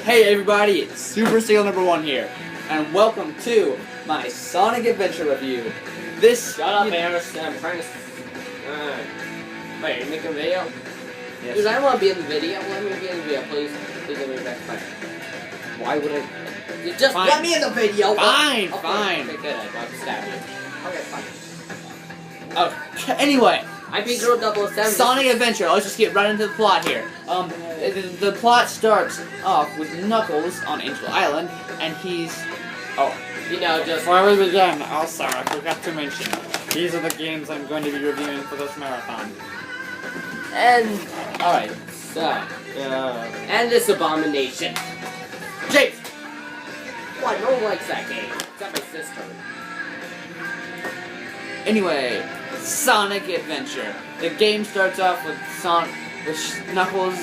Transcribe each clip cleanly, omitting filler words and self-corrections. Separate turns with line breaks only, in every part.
Hey everybody, it's Super Seal #1 here, and welcome to my Sonic Adventure review.
Shut up, Harrison. I'm trying to. Wait, are you making a video?
Yes.
Dude, I don't want to be in the video. Let me be in the video, please. Please let me back. Fine.
Why would I?
You just
Fine.
let me in the video.
Fine,
okay,
fine.
Okay, good. I'll stab you. Okay, fine.
Oh, anyway,
I beat Girl 007.
Sonic Adventure. Let's just get right into the plot here. The plot starts off with Knuckles on Angel Island, and he's
You know, just.
Before we begin, also, I forgot to mention, these are the games I'm going to be reviewing for this marathon.
And.
Alright,
So. And this abomination.
James!
Why? No one likes that game. Except my sister.
Anyway, Sonic Adventure. The game starts off with Knuckles.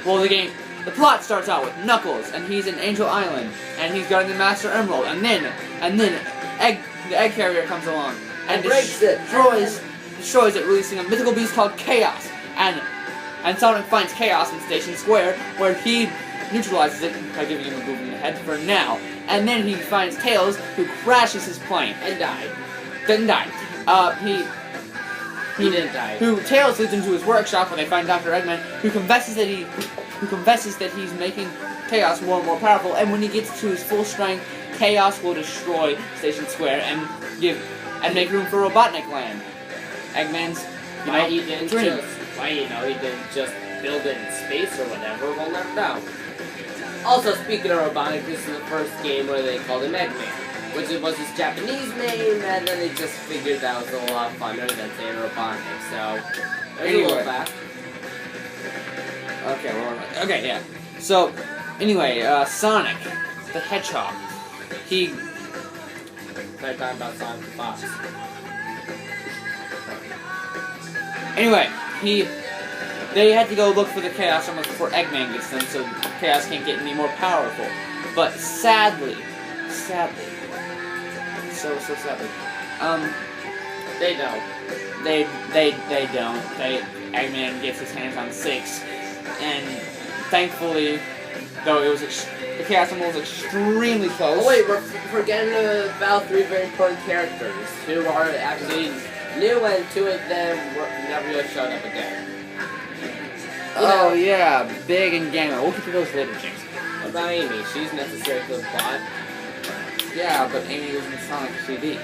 Well, the plot starts out with Knuckles, and he's in Angel Island, and he's guarding the Master Emerald, and then the egg carrier comes along and destroys it, releasing a mythical beast called Chaos, and Sonic finds Chaos in Station Square, where he neutralizes it by giving him a boot in the head for now, and then he finds Tails, who crashes his plane
And died.
then died.
He didn't die.
Who Tails leads into his workshop when they find Dr. Eggman, who confesses that he's making Chaos more and more powerful, and when he gets to his full strength, Chaos will destroy Station Square and make room for Robotnik Land. Eggman's
He didn't just build it in space or whatever, we'll never know. Also, speaking of Robotnik, this is the first game where they called him Eggman, which was his Japanese name, and then they just figured that was a lot funner than saying Robotnik, so there's a little fact.
Okay, yeah. So, anyway, Sonic the Hedgehog,
They're talking about Sonic the Fox.
Anyway, they had to go look for the Chaos Emeralds before Eggman gets them, so Chaos can't get any more powerful. But sadly, so sadly,
They don't.
they don't. Eggman gets his hands on 6, and thankfully, though the Chaos Emerald was extremely close.
Oh wait, we're forgetting about 3 very important characters who are actually new, and 2 of them never really showed up again.
Yeah, Big and Gamma. We'll get to those later, James.
What about Amy? She's necessary for the plot.
Yeah, but Amy was in Sonic CD.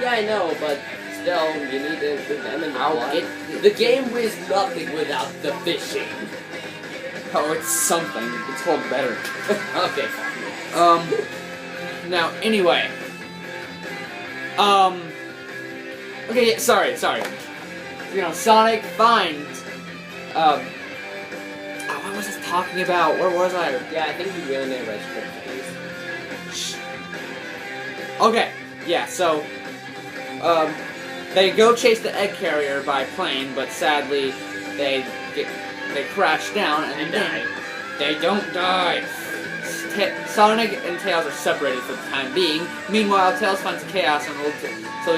Yeah, I know, but still, you need to include them in the plot. The game is nothing without the fishing.
Oh, it's something. It's called better.
Okay, fine.
Now, anyway. Okay, yeah, sorry. Sonic finds, what was I talking about? Where was I?
Yeah, I think you really need to write script for these.
Okay, yeah, so, they go chase the egg carrier by plane, but sadly, they crash down, and then they don't die. Sonic and Tails are separated for the time being. Meanwhile, Tails finds the Chaos Emerald so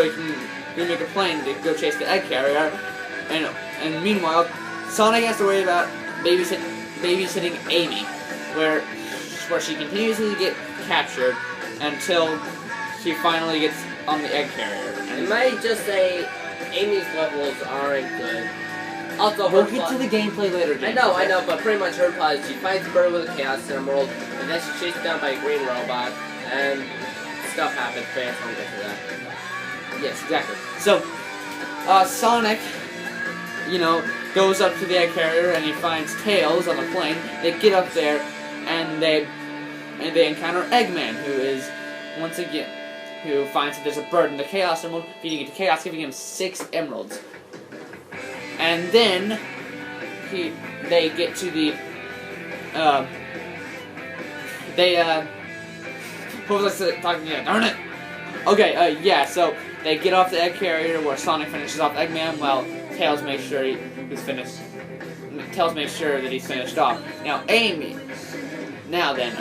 he can remake a plane to go chase the egg carrier, and meanwhile, Sonic has to worry about babysitting Amy, where she continuously gets captured until she finally gets on the egg carrier.
I might just say Amy's levels aren't good. Also,
We'll get to the gameplay later, James.
I know, but pretty much her plot is she finds a bird with a Chaos Emerald, and then she's chased down by a green robot, and stuff happens. Fans won't get to that.
Yes, exactly. So, Sonic, goes up to the egg carrier and he finds Tails on the plane. They get up there and they encounter Eggman, who finds that there's a bird in the Chaos Emerald, feeding it to Chaos, giving him 6 emeralds. And then they get to the what was I talking about? Darn it! Okay, so they get off the egg carrier where Sonic finishes off Eggman while Tails makes sure he's finished. Tails makes sure that he's finished off. Now, Amy. Now then,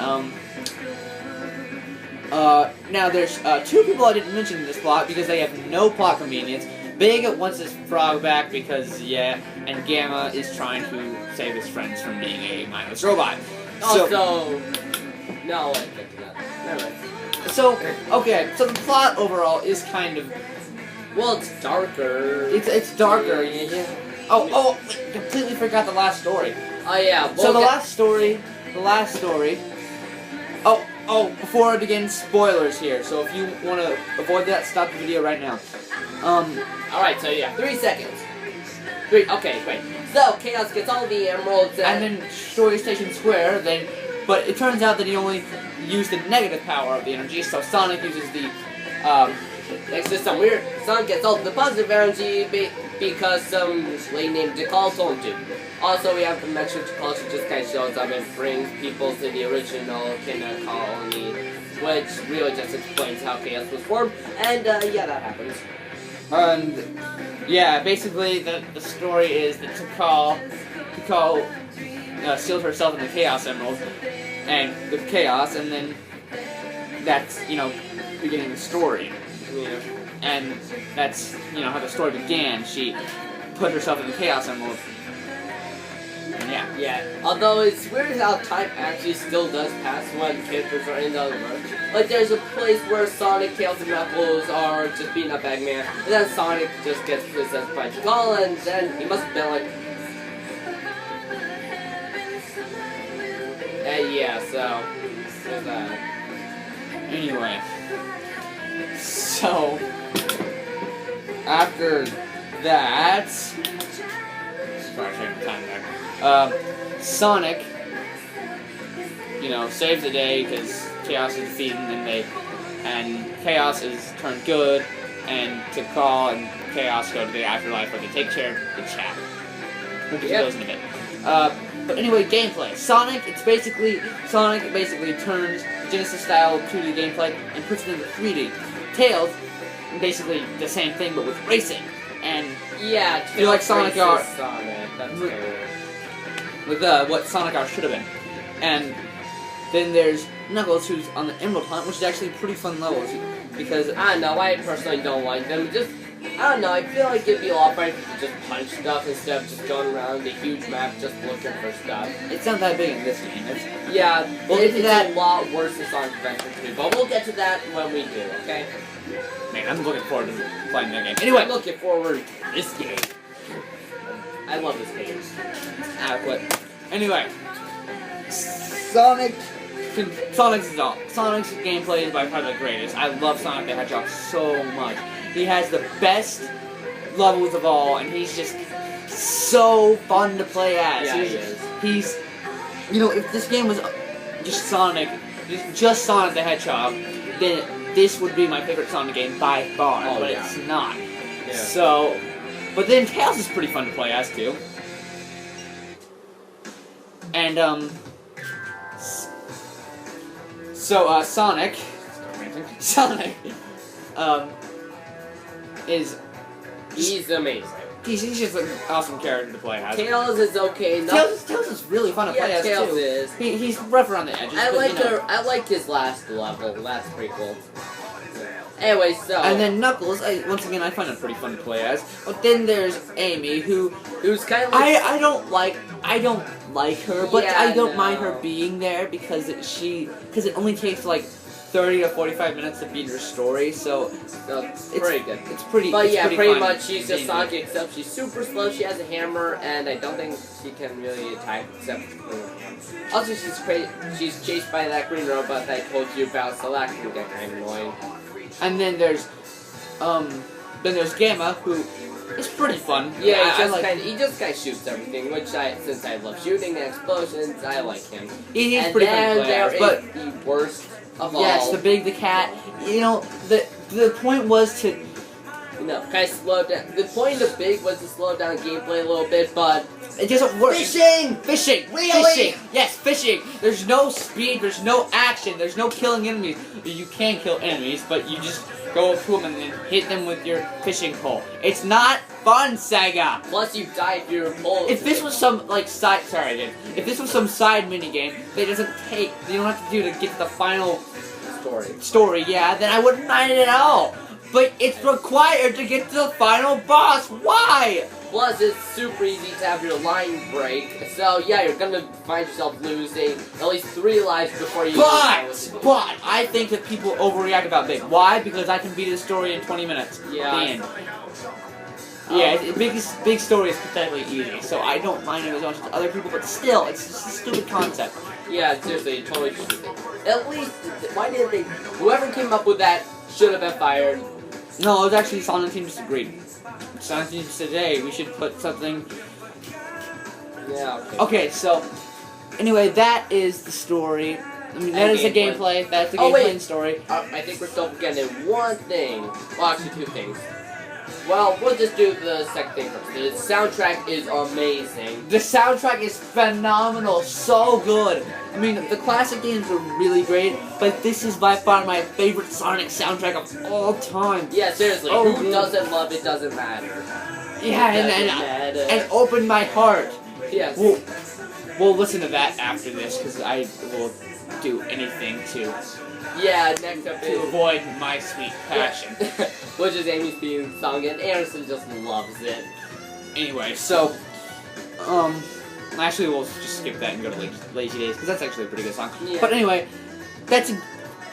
now there's 2 people I didn't mention in this plot because they have no plot convenience. Big wants his frog back because, and Gamma is trying to save his friends from being a mindless robot.
Also, no, I can't do that. Never mind.
So, okay, so the plot overall is kind of...
Well, it's darker.
It's darker.
Yeah.
Oh, wait, completely forgot the last story.
Oh, yeah.
So the last story... before I begin, spoilers here. So if you want to avoid that, stop the video right now.
Alright, so yeah, 3 seconds. Okay, great. So, Chaos gets all the emeralds
and then Story Station Square, but it turns out that he only used the negative power of the energy, so Sonic uses the,
next to some weird... Sonic gets all the positive energy because some lady named Decall told him to. Also, we have to mention Decall just kind of shows up and brings people to the original Kinder colony, which really just explains how Chaos was formed, and yeah, that happens.
And yeah, basically the story is that Decall sealed herself in the Chaos Emerald, and with Chaos, and then that's, beginning the story.
Yeah.
And that's, how the story began. She put herself in the Chaos Emerald. And yeah.
Yeah. Although it's weird how time actually still does pass when characters are in the other world. Like there's a place where Sonic, Tails, and Knuckles are just beating up Eggman, and then Sonic just gets possessed by Decall, and then he must have been like... And yeah, so... There's that.
Anyway. So... After that... Sorry, taking time there. Sonic, saves the day because Chaos is defeated, and Chaos is turned good, and Decall and Chaos go to the afterlife where they take care of the chat. We'll get to those in a bit. But anyway, gameplay. Sonic basically turns Genesis style 2D gameplay and puts it into 3D. Tails, basically the same thing but with racing. And
yeah,
you like Sonic R.
That's
with what Sonic R should have been. And then there's Knuckles, who's on the Emerald Hunt, which is actually pretty fun levels, because...
I don't know, I personally don't like them. I don't know, I feel like it'd be a lot better if you just punch stuff instead of just going around the huge map just looking for stuff.
It's not that big in this game.
It's a lot worse than Sonic Adventure 2, but we'll get to that when we do, okay?
Man, I'm looking forward to playing that game. Anyway,
I'm looking forward to this game. I love this game.
Adequate. Anyway, Sonic's gameplay is by far the greatest. I love Sonic the Hedgehog so much. He has the best levels of all, and he's just so fun to play as.
Yeah, he is.
He's, if this game was just Sonic the Hedgehog, then this would be my favorite Sonic game by far, but it's not. Yeah. So, but then Tails is pretty fun to play as too. And Sonic
he's amazing.
He's just an awesome character to play as.
Tails is okay.
Tails is really fun to play as
Tails
too.
Is.
He's rough around the edges.
I like his last level. That's pretty cool. Anyway, so...
And then Knuckles, once again, I find him pretty fun to play as. But then there's Amy, who's
kind of like...
I don't like her, but I don't mind her being there because it only takes like 30 to 45 minutes to beat her story, so
it's pretty good.
It's pretty.
But
it's
pretty much she's just Sonic, except she's super slow. She has a hammer, and I don't think she can really attack except with a hammer. Also, she's chased by that green robot that I told you about, so that can get kind of annoying.
And then there's Gamma, who is pretty fun.
Yeah, he just kind of shoots everything, which since I love shooting and explosions, I like him.
He's pretty fun to play as, but
the worst of all.
Yes, the cat. The point was to
kind of slow down. The point of Big was to slow down gameplay a little bit, but
it doesn't work.
Fishing!
Really? Fishing! Yes, fishing! There's no speed, there's no action, there's no killing enemies. You can kill enemies, but you just go up to them and then hit them with your fishing pole. It's not fun, Sega!
Plus you die if your pole...
If this was some, side... Sorry, I did. If this was some side minigame that doesn't take... You don't have to do to get to the final... Story, yeah, then I wouldn't mind it at all. But it's required to get to the final boss. Why?
Plus, it's super easy to have your line break. So, yeah, you're gonna find yourself losing at least 3 lives before you...
But I think that people overreact about Big. Why? Because I can beat the story in 20 minutes.
Yeah.
The end. Yeah, big story is pathetically easy, so I don't mind it as much as other people, but still, it's just a stupid concept.
Yeah, seriously, totally. At least, why didn't they... Whoever came up with that should have been fired.
No, it was actually Sonic Team disagreed. Sonic Team said, hey, we should put something...
Yeah, okay.
Okay, so, anyway, that is the story. I mean, that is the gameplay. That's the gameplay and story.
I think we're still forgetting one thing. Well, actually, 2 things. Well, we'll just do the second thing first. The soundtrack is amazing.
The soundtrack is phenomenal, so good. I mean, the classic games are really great, but this is by far my favorite Sonic soundtrack of all time.
Yeah, seriously,
Oh,
who doesn't love it doesn't matter.
Yeah, and open my heart.
Yes.
We'll listen to that after this, because I will do anything to
next up is...
avoid my sweet passion.
Which is Amy's theme song, and Anderson just loves it.
Anyway, so, actually we'll just skip that and go to Lazy Days, because that's actually a pretty good song. Yeah. But anyway, that's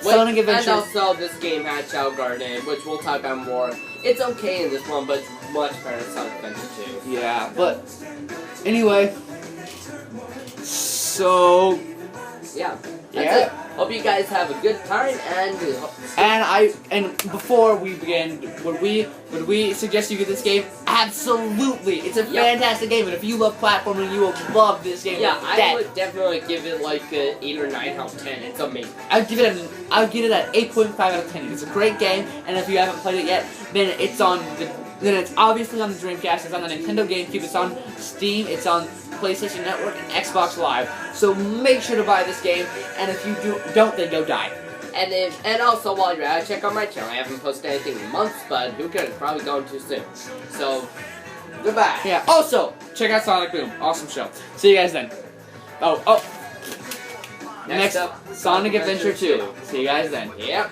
Sonic Adventure.
And also this game had Child Garden, which we'll talk about more. It's okay in this one, but it's much better in Sonic Adventure 2.
Yeah, but, anyway, so...
Yeah. That's it. Hope you guys have a good time, and
before we begin, would we suggest you get this game? Absolutely, it's a fantastic game, and if you love platforming, you will love this game.
Yeah, I would definitely give it like an 8 or 9 out of 10. It's amazing.
I'd give it an 8.5 out of 10. It's a great game, and if you haven't played it yet, then it's obviously on the Dreamcast, it's on the Nintendo GameCube, it's on Steam, it's on PlayStation Network, and Xbox Live. So make sure to buy this game, and if you don't, then go die.
And also while you're at it, check out my channel. I haven't posted anything in months, but who cares? Probably going too soon. So, goodbye.
Yeah. Also, check out Sonic Boom. Awesome show. See you guys then. Oh. Next up, Sonic Adventure 2. See you guys then.
Yep.